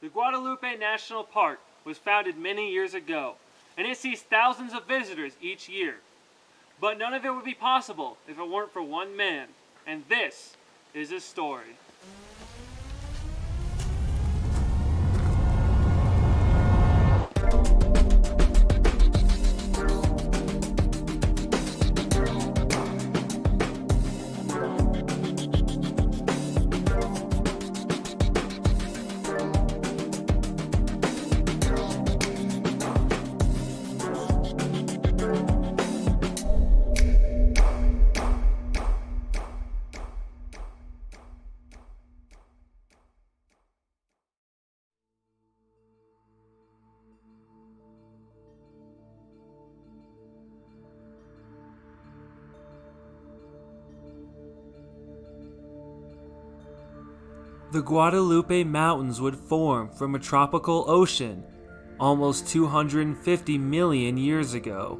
The Gudalupe National Park was founded many years ago, and it sees thousands of visitors each year. But none of it would be possible if it weren't for one man, and this is his story. The Guadalupe Mountains would form from a tropical ocean almost 250 million years ago.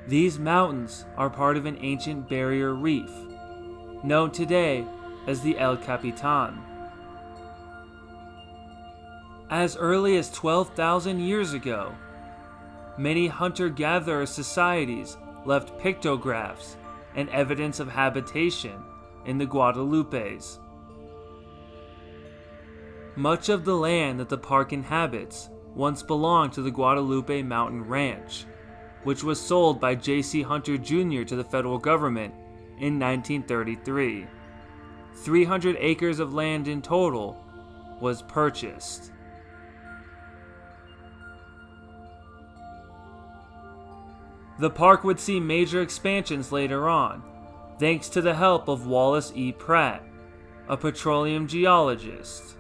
These mountains are part of an ancient barrier reef, known today as the El Capitan. As early as 12,000 years ago, many hunter-gatherer societies left pictographs and evidence of habitation in the Guadalupes. Much of the land that the park inhabits once belonged to the Guadalupe Mountain Ranch, which was sold by J.C. Hunter Jr. to the federal government in 1933. 300 acres of land in total was purchased. The park would see major expansions later on, thanks to the help of Wallace Pratt, a petroleum geologist.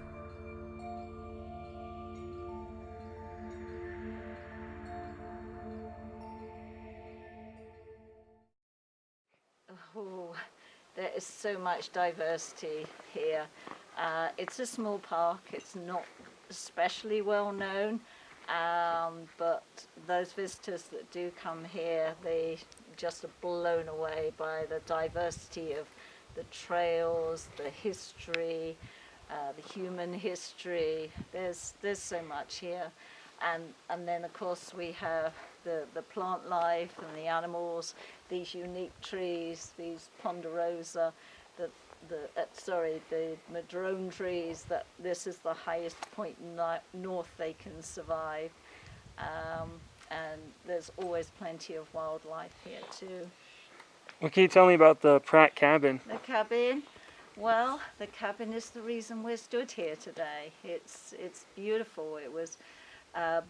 Oh, there is so much diversity here. It's a small park, it's not especially well known, but those visitors that do come here, they just are blown away by the diversity of the trails, the history, the human history. There's so much here, and then of course we have the plant life and the animals, these unique trees, these ponderosa, the madrone trees. That this is the highest point north they can survive. And there's always plenty of wildlife here too. What can you tell me about the Pratt cabin? The cabin? Well, the cabin is the reason we're stood here today. It's beautiful. It was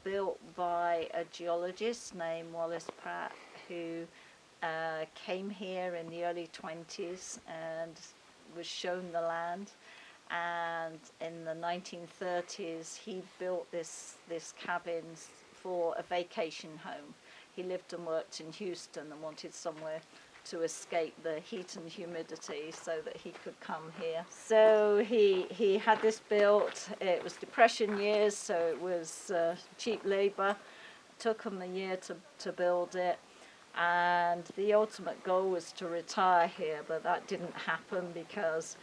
built by a geologist named Wallace Pratt, who came here in the early 20s and was shown the land. And in the 1930s, he built this cabin for a vacation home. He lived and worked in Houston and wanted somewhere to escape the heat and humidity so that he could come here. So he had this built. It was Depression years, so it was cheap labor. It took him a year to build it. And the ultimate goal was to retire here, but that didn't happen because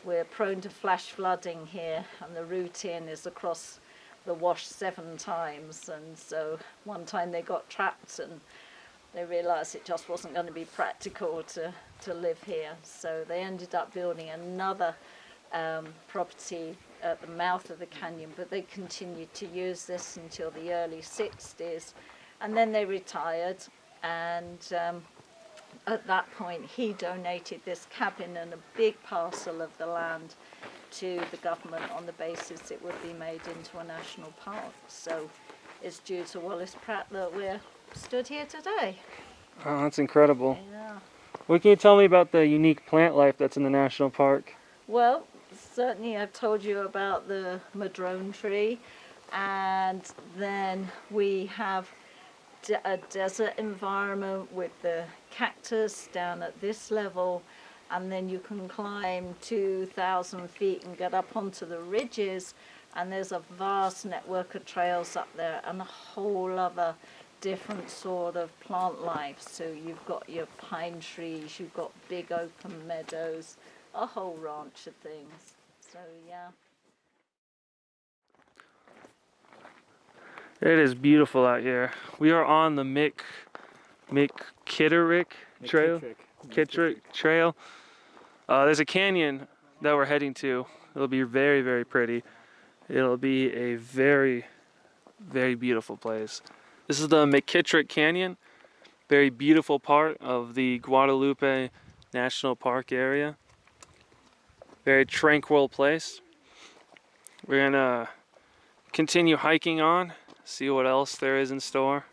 we're prone to flash flooding here, and the route in is across the wash 7 times. And so one time they got trapped and they realized it just wasn't going to be practical to live here. So they ended up building another property at the mouth of the canyon, but they continued to use this until the early 60s. And then they retired, and at that point he donated this cabin and a big parcel of the land to the government on the basis it would be made into a national park. So it's due to Wallace Pratt that we're stood here today. Oh, that's incredible. Yeah. What can you tell me about the unique plant life that's in the national park? Well, certainly I've told you about the madrone tree, and then we have a desert environment with the cactus down at this level, and then you can climb 2,000 feet and get up onto the ridges, and there's a vast network of trails up there and a whole other different sort of plant life. So you've got your pine trees, you've got big open meadows, a whole ranch of things. So yeah. It is beautiful out here. We are on the McKittrick Trail. McKittrick Trail. There's a canyon that we're heading to. It'll be very, very pretty. It'll be a very, very beautiful place. This is the McKittrick Canyon. Very beautiful part of the Gudalupe National Park area. Very tranquil place. We're gonna continue hiking on, see what else there is in store.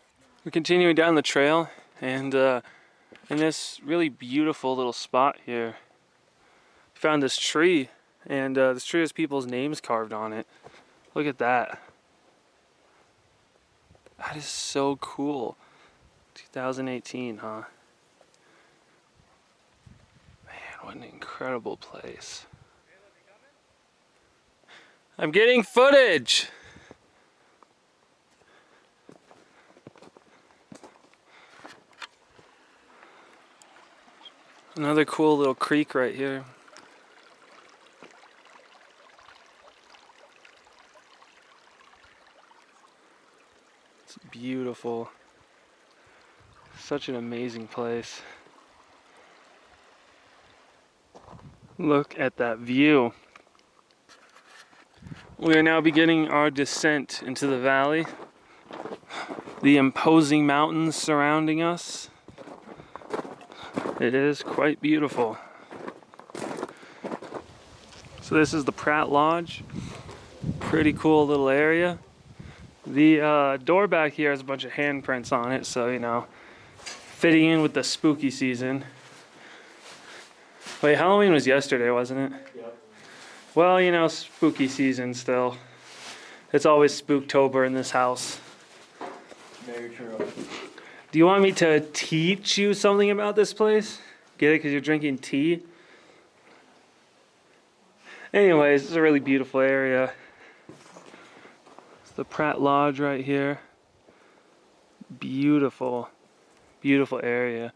We're continuing down the trail, and in this really beautiful little spot here, we found this tree, and this tree has people's names carved on it. Look at that. That is so cool. 2018, huh? Man, what an incredible place. I'm getting footage! Another cool little creek right here. It's beautiful. Such an amazing place. Look at that view. We are now beginning our descent into the valley. The imposing mountains surrounding us. It is quite beautiful. So this is the Pratt Lodge. Pretty cool little area. The door back here has a bunch of handprints on it, so you know, fitting in with the spooky season. Wait, Halloween was yesterday, wasn't it? Yep. Well, you know, spooky season still. It's always Spooktober in this house. Very true. Do you want me to teach you something about this place? Get it? Because you're drinking tea? Anyways, it's a really beautiful area. It's the Pratt Lodge right here. Beautiful, beautiful area.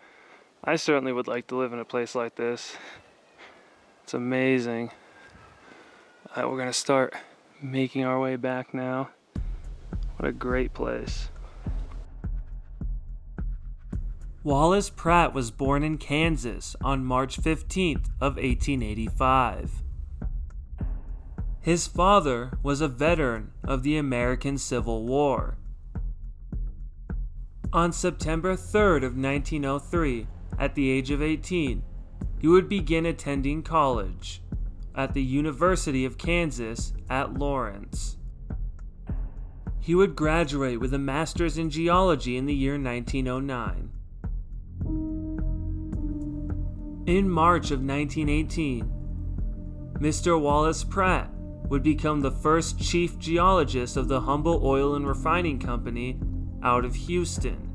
I certainly would like to live in a place like this. It's amazing. We're going to start making our way back now. What a great place. Wallace Pratt was born in Kansas on March 15th of 1885. His father was a veteran of the American Civil War. On September 3rd of 1903, at the age of 18, he would begin attending college at the University of Kansas at Lawrence. He would graduate with a master's in geology in the year 1909. In March of 1918, Mr. Wallace Pratt would become the first chief geologist of the Humble Oil and Refining Company out of Houston.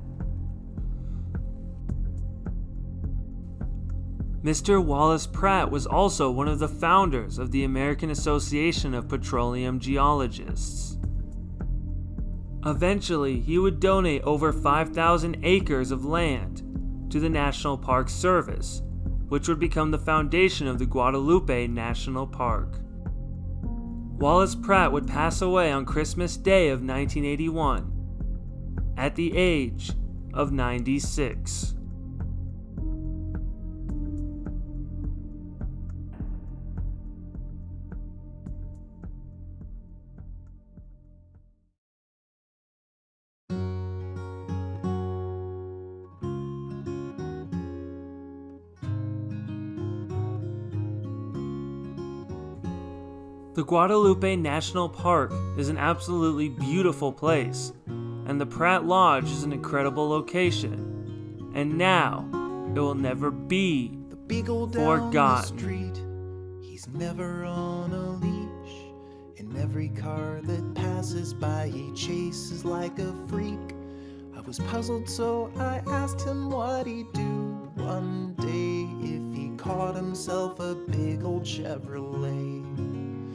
Mr. Wallace Pratt was also one of the founders of the American Association of Petroleum Geologists. Eventually, he would donate over 5,000 acres of land to the National Park Service, which would become the foundation of the Gudalupe National Park. Wallace Pratt would pass away on Christmas Day of 1981 at the age of 96. The Gudalupe National Park is an absolutely beautiful place, and the Pratt Lodge is an incredible location. And now, it will never be The beagle down forgotten. the street, he's never on a leash. In every car that passes by, he chases like a freak. I was puzzled, so I asked him what he'd do one day if he caught himself a big old Chevrolet.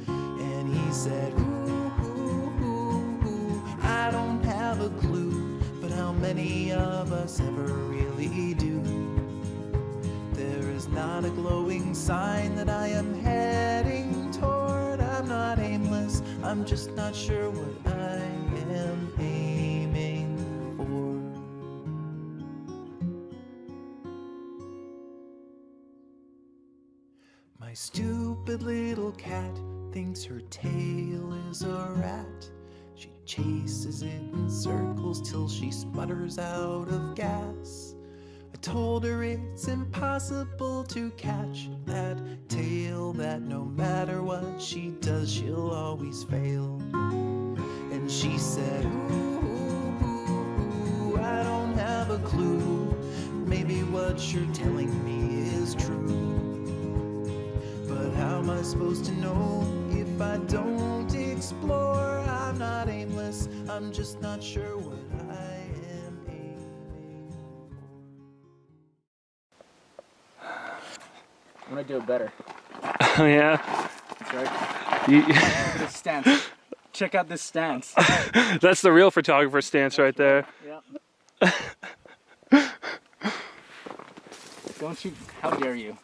And he said, ooh, I don't have a clue, but how many of us ever really do? There is not a glowing sign that I am heading toward. I'm just not sure what I am aiming for. My stupid little cat thinks her tail is a rat. She chases it in circles till she sputters out of gas. I told her it's impossible to catch that tail, that no matter what she does, she'll always fail. And she said, ooh, I don't have a clue. Maybe what you're telling me is true. But how am I supposed to know if I don't explore? I'm not aimless, I'm just not sure what I am aiming for. I'm gonna do it better. Oh yeah. That's right. You- This stance. Check out this stance. That's the real photographer stance right there. Yeah. Don't you? How dare you?